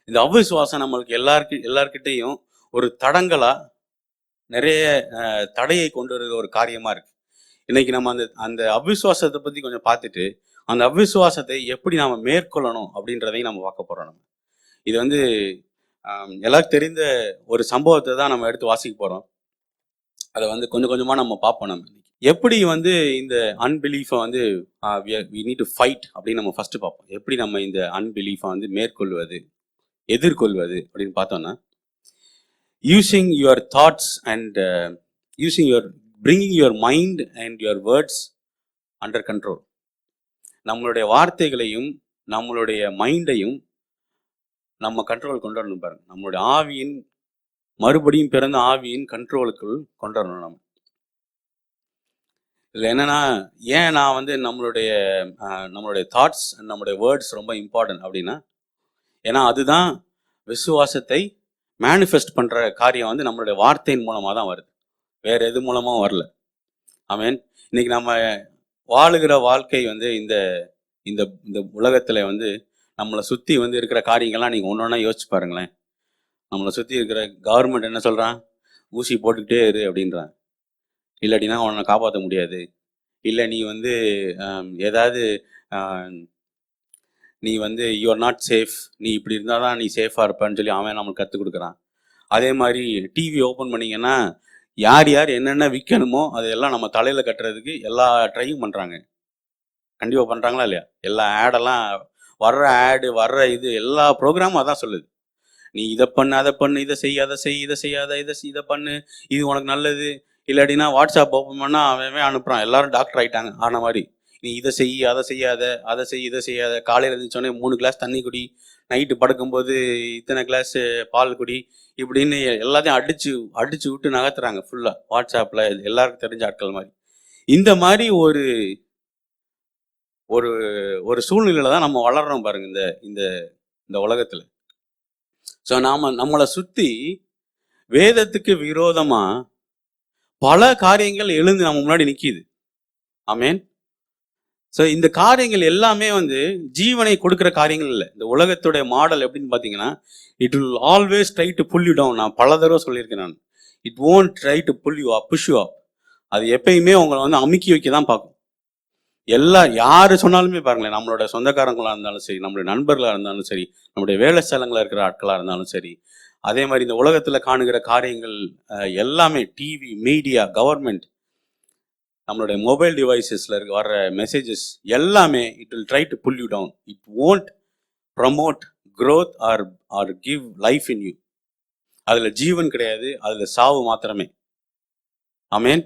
இந்த அவ்விசுவாசம் நம்மளுக்கு எல்லார்கிட்டையும் ஒரு தடங்களா நிறைய தடையை கொண்டு வருகிற ஒரு காரியமா இருக்கு. இன்னைக்கு நம்ம அந்த அவ்விசுவாசத்தை பத்தி கொஞ்சம் பார்த்துட்டு அந்த அவ்விசுவாசத்தை எப்படி நாம மேற்கொள்ளணும் அப்படின்றதையும் நம்ம பார்க்க போறோம். நம்ம இது வந்து எல்லாருக்கும் தெரிந்த ஒரு சம்பவத்தை தான் நம்ம எடுத்து வாசிக்க போறோம். அதை வந்து கொஞ்சம் கொஞ்சமா நம்ம பார்ப்போம். நம்ம எப்படி வந்து இந்த அன்பிலீஃபை வந்து we need to fight அப்படின்னு நம்ம ஃபர்ஸ்ட் பார்ப்போம். எப்படி நம்ம இந்த அன்பிலீஃபை வந்து எதிர்கொள்வது அப்படின்னு பார்த்தோம்னா, using your thoughts and bringing your mind and your words under control. நம்மளுடைய வார்த்தைகளையும் நம்மளுடைய மைண்டையும் நம்ம கண்ட்ரோல் கொண்டு வரணும் பாருங்க. நம்மளுடைய ஆவியின் மறுபடியும் பிறந்த ஆவியின் கண்ட்ரோலுக்குள் கொண்டு வரணும். நம்ம இதில் என்னன்னா, ஏன் நான் வந்து நம்மளுடைய தாட்ஸ் அண்ட் நம்மளுடைய வேர்ட்ஸ் ரொம்ப இம்பார்ட்டன்ட் அப்படின்னா, ஏன்னா அதுதான் விசுவாசத்தை மேனிஃபெஸ்ட் பண்ற காரியம் வந்து நம்மளுடைய வார்த்தையின் மூலமா தான் வருது, வேற எது மூலமாவும் வரல. ஆமென். இன்னைக்கு நம்ம வாழுகிற வாழ்க்கை வந்து இந்த இந்த உலகத்துல வந்து நம்மளை சுத்தி வந்து இருக்கிற காரியங்கள்லாம் நீங்க ஒன்னொன்னா யோசிச்சு பாருங்களேன். நம்மளை சுத்தி இருக்கிற கவர்மெண்ட் என்ன சொல்றான்? ஊசி போட்டுக்கிட்டே இரு அப்படின்றான். இல்லாட்டினா உன்னை காப்பாற்ற முடியாது. இல்லை நீ வந்து ஏதாவது நீ வந்து யூ ஆர் நாட் சேஃப், நீ இப்படி இருந்தால் தான் நீ சேஃபாக இருப்பேன்னு சொல்லி அவன் நம்மளுக்கு கற்றுக் கொடுக்குறான். அதே மாதிரி டிவி ஓப்பன் பண்ணிங்கன்னா யார் என்னென்ன விற்கணுமோ அதெல்லாம் நம்ம தலையில் கட்டுறதுக்கு எல்லா ட்ரையும் பண்ணுறாங்க. கண்டிப்பாக பண்ணுறாங்களா இல்லையா? எல்லா ஆடெல்லாம் வர்ற இது எல்லா ப்ரோக்ராமும் அதான் சொல்லுது. நீ இதை பண்ணு, அதை பண்ணு, இதை செய்யாத, இதை பண்ணு, இது உனக்கு நல்லது. இல்லாட்டினா வாட்ஸ்அப் ஓப்பன் பண்ணால் அவன் அனுப்புகிறான். எல்லாரும் டாக்டர் ஆகிட்டாங்க ஆன மாதிரி. நீ இதை செய்யாத, இதை செய்யாத. காலையில் இருந்துச்சோடனே 3 கிளாஸ் தண்ணி குடி, நைட்டு படுக்கும்போது இத்தனை கிளாஸ் பால் குடி, இப்படின்னு எல்லாத்தையும் அடிச்சு விட்டு நகர்த்துறாங்க ஃபுல்லாக வாட்ஸ்அப்பில். எல்லாருக்கும் தெரிஞ்ச ஆட்கள் மாதிரி. இந்த மாதிரி ஒரு சூழ்நிலையில தான் நம்ம வளர்றோம் பாருங்க இந்த உலகத்துல. ஸோ நம்மளை சுத்தி வேதத்துக்கு விரோதமா பல காரியங்கள் எழுந்து நம்ம முன்னாடி நிக்குது. ஆமேன். ஸோ இந்த காரியங்கள் எல்லாமே வந்து ஜீவனை கொடுக்குற காரியங்கள் இல்லை. இந்த உலகத்துடைய மாடல் எப்படின்னு பார்த்தீங்கன்னா, it will always try to pull you down. நான் பல தடவை சொல்லியிருக்கேன் நான். It won't try to pull you up, push you up. அது எப்பயுமே உங்களை வந்து அமுக்கி வைக்க தான் பார்க்கும். யாரு சொன்னாலுமே பாருங்களேன், நம்மளோட சொந்தக்காரங்களா இருந்தாலும் சரி, நம்மளுடைய நண்பர்களா இருந்தாலும் சரி, நம்முடைய வேலை ஸ்தலங்களா இருக்கிற ஆட்களா இருந்தாலும் சரி, அதே மாதிரி இந்த உலகத்துல காணுகிற காரியங்கள் எல்லாமே, டிவி, மீடியா, கவர்மெண்ட், நம்மளுடைய மொபைல் டிவைசஸ்ல வர்ற மெசேஜஸ் எல்லாமே it will try to pull you down. It won't promote growth or give life in you. அதுல ஜீவன் கிடையாது, அதுல சாவு மாத்திரமே. ஆமென்.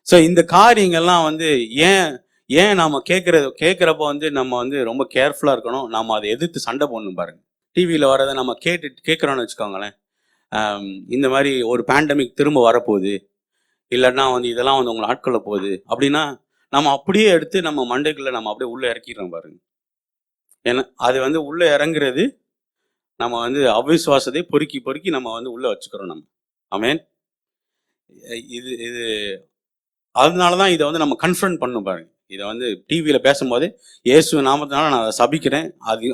ஸோ இந்த காரியங்கள்லாம் வந்து ஏன் ஏன் நாம கேட்குறப்ப வந்து நம்ம வந்து ரொம்ப கேர்ஃபுல்லாக இருக்கணும். நம்ம அதை எதிர்த்து சண்டை போடணும் பாருங்க. டிவியில் வரதை நம்ம கேட்குறோன்னு வச்சுக்கோங்களேன். இந்த மாதிரி ஒரு பேண்டமிக் திரும்ப வரப்போகுது, இல்லைன்னா வந்து இதெல்லாம் வந்து உங்களை ஆட்கொள்ள போகுது அப்படின்னா நம்ம அப்படியே எடுத்து நம்ம மண்டைக்குள்ள நம்ம அப்படியே உள்ளே இறக்கிடுறோம் பாருங்க. ஏன்னா அது வந்து உள்ளே இறங்குறது நம்ம வந்து அவிசுவாசத்தை பொறுக்கி பொறுக்கி நம்ம வந்து உள்ளே வச்சுக்கிறோம் நம்ம. ஆமென். இது இது அதனால தான் இதை வந்து நம்ம கன்ஃபரண்ட் பண்ணணும் பாருங்க. இதை வந்து டிவியில் பேசும்போது இயேசு நாமத்தினால நான் அதை சபிக்கிறேன்,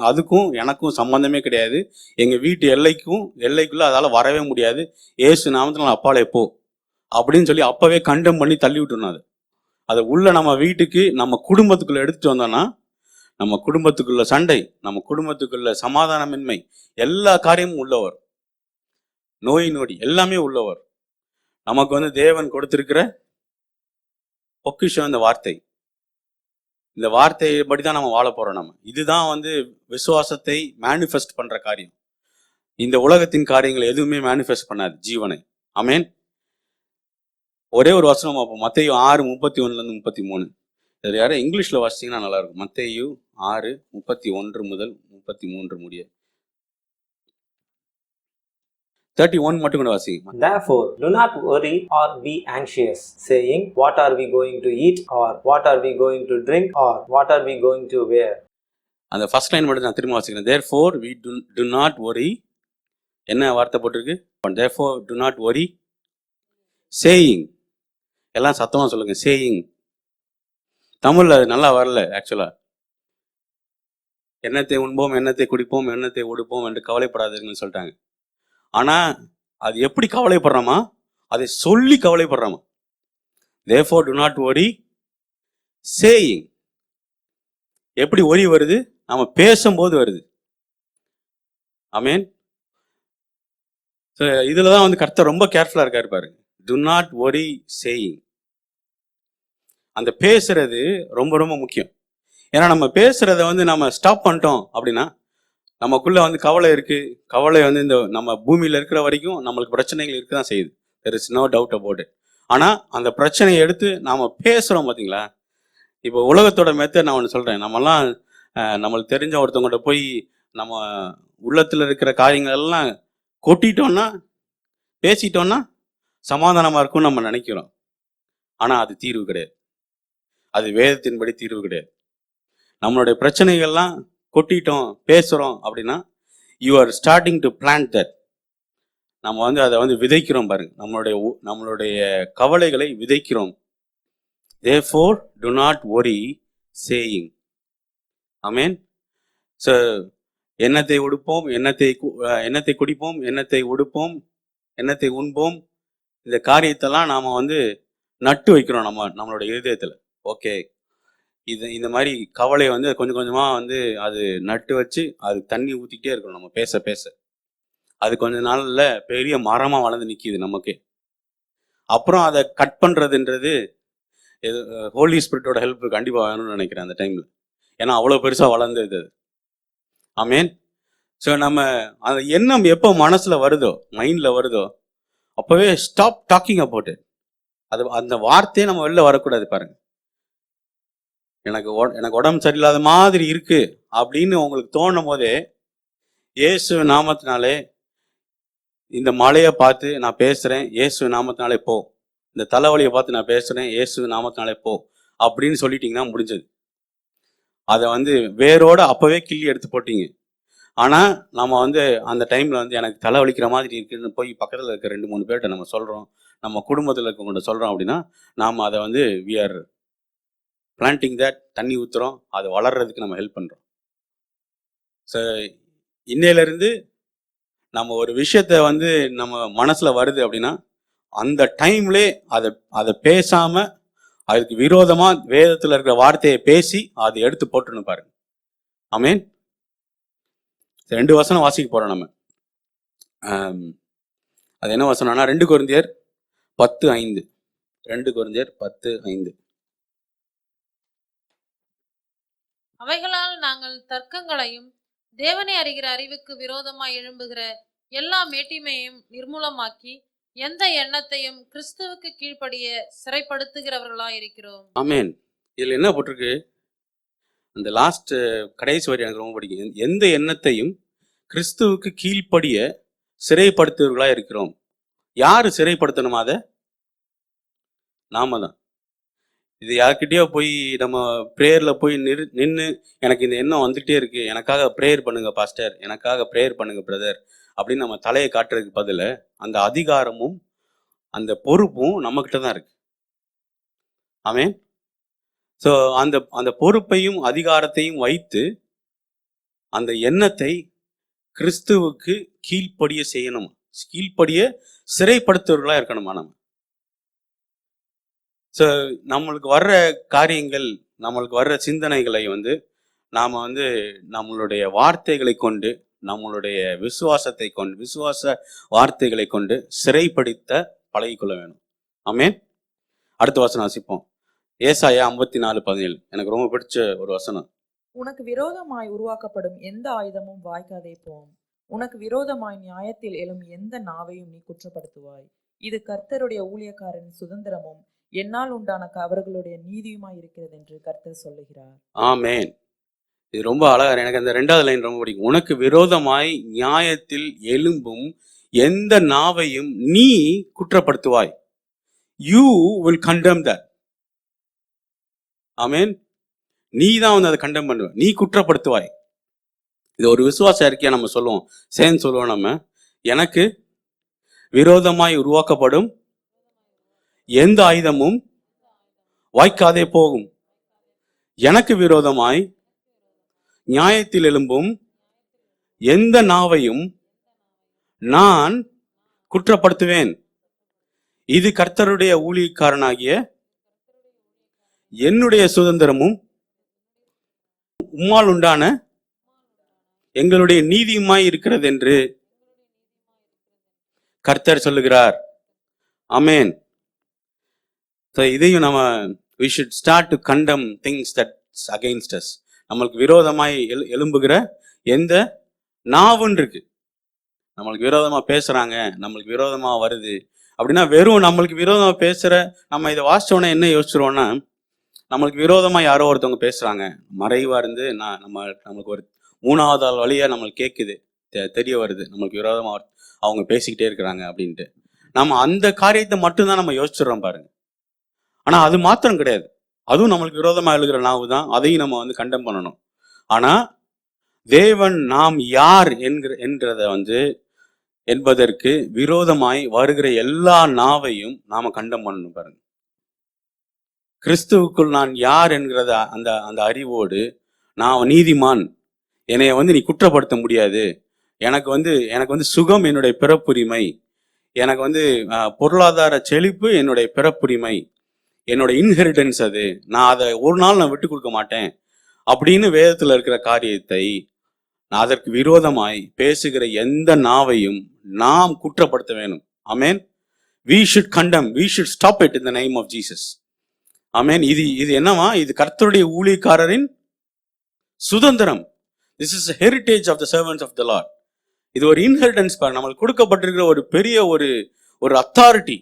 அதுக்கும் எனக்கும் சம்பந்தமே கிடையாது, எங்கள் வீட்டு எல்லைக்குள்ளே அதால் வரவே முடியாது, இயேசு நாமத்தினால அப்பாலே போ அப்படின்னு சொல்லி அப்போவே கண்டம் பண்ணி தள்ளி விட்டுருணும். அதை உள்ள நம்ம வீட்டுக்கு நம்ம குடும்பத்துக்குள்ளே எடுத்துகிட்டு வந்தோம்னா நம்ம குடும்பத்துக்குள்ள சண்டை, நம்ம குடும்பத்துக்குள்ள சமாதானமின்மை, எல்லா காரியமும் உள்ளவர், நோய் நொடி எல்லாமே உள்ளவர். நமக்கு வந்து தேவன் கொடுத்திருக்கிற பொக்கிஷம் இந்த வார்த்தை. இந்த வார்த்தையை படி தான் நம்ம வாழ போறோம். நம்ம இதுதான் வந்து விசுவாசத்தை மேனிஃபெஸ்ட் பண்ற காரியம். இந்த உலகத்தின் காரியங்கள் எதுவுமே மேனிஃபெஸ்ட் பண்ணாது ஜீவனை. ஆமென். ஒரே ஒரு வசனம் பார்ப்போம். மத்தேயு 6:31 33. இது யாரும் இங்கிலீஷ்ல வாசிச்சீங்கன்னா நல்லா இருக்கும். மத்தேயு 6:31 முதல் 33 முடிய. 31 மட்டும் கூட வாசிங்க. Therefore, do not worry or be anxious, saying, what are we going to eat, or what are we going to drink, or what are we going to wear? அந்த ஃபர்ஸ்ட் லைன் மட்டும் நான் திரும்ப வாசிக்கிறேன். Therefore we do not worry. என்ன வார்த்தை போட்டிருக்கு? Therefore do not worry, saying. எல்லாம் சத்தமா சொல்லுங்க, saying. தமிழ்ல அது நல்லா வரல ஆக்சுவலா. எண்ணத்தை உண்போம், எண்ணத்தை குடிப்போம், எண்ணத்தை உடுப்போம் என்று கவலைப்படாதீங்கன்னு சொல்லிட்டாங்க. ஆனா அது எப்படி கவலைப்படுறோமா? அதை சொல்லி கவலைப்படுறோமா? Therefore do not worry, saying. எப்படி ஒரி வருது? நம்ம பேசும்போது வருது. ஆமென். இதுலதான் வந்து கர்த்தர் ரொம்ப கேர்ஃபுல்லா இருக்காரு பாருங்க. Do not worry, saying. அந்த பேசுறது ரொம்ப ரொம்ப முக்கியம். ஏன்னா நம்ம பேசுறத வந்து நம்ம ஸ்டாப் பண்ணிட்டோம் அப்படின்னா நமக்குள்ள வந்து கவலை இருக்கு. கவலை வந்து இந்த நம்ம பூமியில இருக்கிற வரைக்கும் நம்மளுக்கு பிரச்சனைகள் இருக்க தான் செய்யுது. There is no doubt about it. ஆனா அந்த பிரச்சனையை எடுத்து நாம பேசுறோம் பாத்தீங்களா? இப்போ உலகத்தோட மெத்தட் நான் ஒன்று சொல்றேன். நம்மலாம் நம்மளுக்கு தெரிஞ்ச ஒருத்தவங்கள்ட்ட போய் நம்ம உள்ளத்துல இருக்கிற காரியங்கள் எல்லாம் கொட்டிட்டோம்னா, பேசிட்டோம்னா சமாதானமா இருக்கும்னு நம்ம நினைக்கிறோம். ஆனா அது தீர்வு கிடையாது. அது வேதத்தின்படி தீர்வு கிடையாது. நம்மளுடைய பிரச்சனைகள்லாம் கொட்டிட்டோம், பேசுறோம் அப்படின்னா you are starting to plant that. நம்ம வந்து அதை வந்து விதைக்கிறோம் பாருங்க. நம்மளுடைய கவலைகளை விதைக்கிறோம். Therefore do not worry, saying. Amen. So எண்ணத்தை உடுப்போம், எண்ணத்தை குடிப்போம், எண்ணத்தை உடுப்போம், எண்ணத்தை உண்போம், இந்த காரியத்தெல்லாம் நாம வந்து நட்டு வைக்கிறோம் நம்மளுடைய இருதயத்துல. ஓகே, இந்த மாதிரி கவலை வந்து கொஞ்சம் கொஞ்சமா வந்து அது நட்டு வச்சு அது தண்ணி ஊத்திக்கிட்டே இருக்கணும். நம்ம பேச பேச அது கொஞ்ச நாள்ல பெரிய மரமா வளர்ந்து நிக்குது நமக்கு. அப்புறம் அதை கட் பண்றதுன்றது ஹோலி ஸ்பிரிட்டோட ஹெல்ப் கண்டிப்பா வேணும்னு நினைக்கிறேன் அந்த டைம்ல. ஏன்னா அவ்வளவு பெருசா வளர்ந்தது அது. ஆமென். ஸோ நம்ம அந்த எண்ணம் எப்போ மனசுல வருதோ, மைண்ட்ல வருதோ, அப்பவே ஸ்டாப் டாக்கிங் அபவுட் இட். அது அந்த வார்த்தையே நம்ம வெளில வரக்கூடாது பாருங்க. எனக்கு உடம்பு சரியில்லாத மாதிரி இருக்கு அப்படின்னு உங்களுக்கு தோணும் போதே இயேசு நாமத்தினாலே இந்த மலையை பார்த்து நான் பேசுறேன், இயேசு நாமத்தினாலே போ. இந்த தலைவலியை பார்த்து நான் பேசுறேன், இயேசு நாமத்தினாலே போ அப்படின்னு சொல்லிட்டீங்கன்னா முடிஞ்சது. அதை வந்து வேரோட அப்பவே கிள்ளி எடுத்து போட்டீங்க. ஆனா நம்ம வந்து அந்த டைம்ல வந்து எனக்கு தலைவலிக்கிற மாதிரி இருக்குன்னு போய் பக்கத்துல இருக்க 2-3 பேர்கிட்ட நம்ம சொல்றோம், நம்ம குடும்பத்தில் இருக்கவங்கள்ட்ட சொல்றோம் அப்படின்னா நாம அதை வந்து we are planting that, தண்ணி ஊத்துறோம், அது வளர்றதுக்கு நம்ம ஹெல்ப் பண்றோம். ஸோ இன்னையில இருந்து நம்ம ஒரு விஷயத்த வந்து நம்ம மனசுல வருது அப்படின்னா அந்த டைம்லே அதை பேசாம அதுக்கு விரோதமா வேதத்துல இருக்கிற வார்த்தையை பேசி அதை எடுத்து போட்டுன்னு பாருங்க. ஆமென். 2 வசனம் வாசிக்க போறோம் நம்ம. அது என்ன வசனம்னா 2 கொரிந்தியர் 10:5. 2 கொரிந்தியர் 10:5. அவைகளால் நாங்கள் தர்க்கங்களையும் தேவனை அறிகிற அறிவுக்கு விரோதமாய் எழும்புகிற எல்லா மேட்டிமையும் நிர்மூலமாக்கி எந்த எண்ணத்தையும் கிறிஸ்துவுக்கு கீழ்ப்படிய சிறைப்படுத்துகிறவர்களாய் இருக்கிறோம். ஆமென். இதுல என்ன போட்டிருக்கு? அந்த லாஸ்ட் கடைசி வரி எனக்கு ரொம்ப பிடிக்கும். எந்த எண்ணத்தையும் கிறிஸ்துவுக்கு கீழ்ப்படிய சிறைப்படுத்துவர்களா இருக்கிறோம். யாரு சிறைப்படுத்தணுமா அதை? நாம தான். இது யார்கிட்டயோ போய் நம்ம ப்ரேயர்ல போய் நின்று எனக்கு இந்த எண்ணம் வந்துகிட்டே இருக்கு, எனக்காக ப்ரேயர் பண்ணுங்க பாஸ்டர், எனக்காக ப்ரேயர் பண்ணுங்க பிரதர் அப்படின்னு நம்ம தலையை காட்டுறதுக்கு பதில் அந்த அதிகாரமும் அந்த பொறுப்பும் நம்மகிட்ட தான் இருக்கு. ஆமென். ஸோ அந்த அந்த பொறுப்பையும் அதிகாரத்தையும் வைத்து அந்த எண்ணத்தை கிறிஸ்துவுக்கு கீழ்ப்படிய செய்யணும், கீழ்ப்படிய சிறைப்படுத்துவர்களா இருக்கணுமா நம்ம. ஸோ நம்மளுக்கு வர்ற காரியங்கள், நம்மளுக்கு வர்ற சிந்தனைகளை நாம் நம்மளுடைய வார்த்தைகளை கொண்டு, நம்மளுடைய விசுவாசத்தை கொண்டு, விசுவாச வார்த்தைகளை கொண்டு சிறைப்படுத்த பழகிக்கொள்ள வேணும். ஆமென். அடுத்த வசனம் வாசிப்போம். ஏசாயா 54:17 எனக்கு ரொம்ப பிடிச்ச ஒரு வசனம். உனக்கு விரோதமாய் உருவாக்கப்படும் எந்த ஆயுதமும் வாய்க்காதே போம். உனக்கு விரோதமாய் நியாயத்தில் எழும் எந்த நாவையும் நீ குற்றப்படுத்துவாய். இது கர்த்தருடைய ஊழியக்காரரின் சுதந்திரமும் என்னால் உண்டான அவர்களுடைய நீதியுமாய் இருக்கிறது என்று கர்த்தர் சொல்லுகிறார். ஆமென். இது ரொம்ப அழகா. எனக்கு அந்த 2வது லைன் ரொம்ப பிடிக்கும். உனக்கு விரோதமாய் நியாயத்தில் எழும்பும் எந்த நாவையும் நீ குற்றப்படுத்துவாய். You will condemn that. ஆமென். நீ தான் அதை கண்டெம் பண்ணுவ, நீ குற்றப்படுத்துவாய். இது ஒரு விசுவாச அறிக்கையா நம்ம சொல்லுவோம், சேர்ந்து சொல்லுவோம். நம்ம எனக்கு விரோதமாய் உருவாக்கப்படும் எந்த ஆயுதமும் வாய்க்காதே போகும். எனக்கு விரோதமாய் நியாயத்தில் எழும்பும் எந்த நாவையும் நான் குற்றப்படுத்துவேன். இது கர்த்தருடைய ஊழியக்காரனாகிய என்னுடைய சுதந்திரமும் உம்மால் உண்டான எங்களுடைய நீதியுமாய் இருக்கிறது என்று கர்த்தர் சொல்லுகிறார். ஆமென். இதையும் நம்ம we should start to condemn things that's against us. நம்மளுக்கு விரோதமாய் எழும்புகிற எந்த நாவுன்னு இருக்கு, நம்மளுக்கு விரோதமா பேசுறாங்க, நம்மளுக்கு விரோதமா வருது அப்படின்னா, வெறும் நம்மளுக்கு விரோதமா பேசுற நம்ம இதை வாசிச்சோன்னா என்ன யோசிச்சிருவோம்னா, நம்மளுக்கு விரோதமா யாரோ ஒருத்தவங்க பேசுறாங்க, மறைவா இருந்து நம்மளுக்கு ஒரு 3வது ஆள் வழியா நம்மளுக்கு கேட்குது, தெரிய வருது நம்மளுக்கு விரோதமா அவங்க பேசிக்கிட்டே இருக்கிறாங்க அப்படின்ட்டு. நம்ம அந்த காரியத்தை மட்டும்தான் நம்ம யோசிச்சிடறோம் பாருங்க. ஆனா அது மாத்திரம் கிடையாது, அதுவும் நம்மளுக்கு விரோதமா எழுகிற நாவு தான், அதையும் நம்ம கண்டம் பண்ணணும். ஆனா தேவன் நாம் யார் என்றத என்பதற்கு விரோதமாய் வருகிற எல்லா நாவையும் நாம கண்டம் பண்ணணும் பாருங்க. கிறிஸ்துவுக்குள் நான் யார் என்கிறத அந்த அறிவோடு, நான் நீதிமான், என்னைய நீ குற்றப்படுத்த முடியாது, எனக்கு சுகம் என்னுடைய பிறப்புரிமை, எனக்கு பொருளாதார செழிப்பு என்னுடைய பிறப்புரிமை, என்னோட இன்ஹெரிட்டன்ஸ், அது நான் அதை ஒரு நாள் நான் விட்டு கொடுக்க மாட்டேன் அப்படின்னு வேதத்துல இருக்கிற காரியத்தை நான் அதற்கு விரோதமாய் பேசுகிற எந்த நாவையும் நாம் குற்றப்படுத்த வேணும். ஆமென். we should condemn, we should stop it in the name of Jesus. ஆமென். இது என்னவா? இது கர்த்தருடைய ஊழியக்காரரின் சுதந்திரம். This is a heritage of the servants of the Lord. இது ஒரு இன்ஹெரிட்டன்ஸ் பாரு, நம்மளுக்கு கொடுக்கப்பட்டிருக்கிற ஒரு பெரிய ஒரு அத்தாரிட்டி.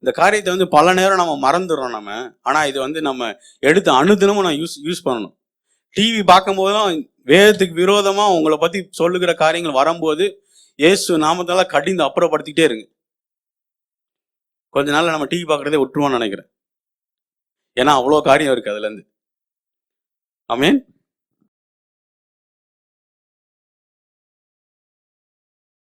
இந்த காரியத்தை பல நேரம் நம்ம மறந்துடுறோம் நம்ம. ஆனா இது நம்ம எடுத்து அனுதினமும் நான் யூஸ் பண்ணணும். டிவி பார்க்கும் போதும் வேதத்துக்கு விரோதமா உங்களை பத்தி சொல்லுகிற காரியங்கள் வரும்போது இயேசு நாமத்தால கடிந்து அப்புறப்படுத்திக்கிட்டே இருங்க. கொஞ்ச நாள்ல நம்ம டிவி பார்க்கறதே விட்டுருவோம்னு நினைக்கிறேன். ஏன்னா அவ்வளோ காரியம் இருக்கு அதுல இருந்து. ஆமென்.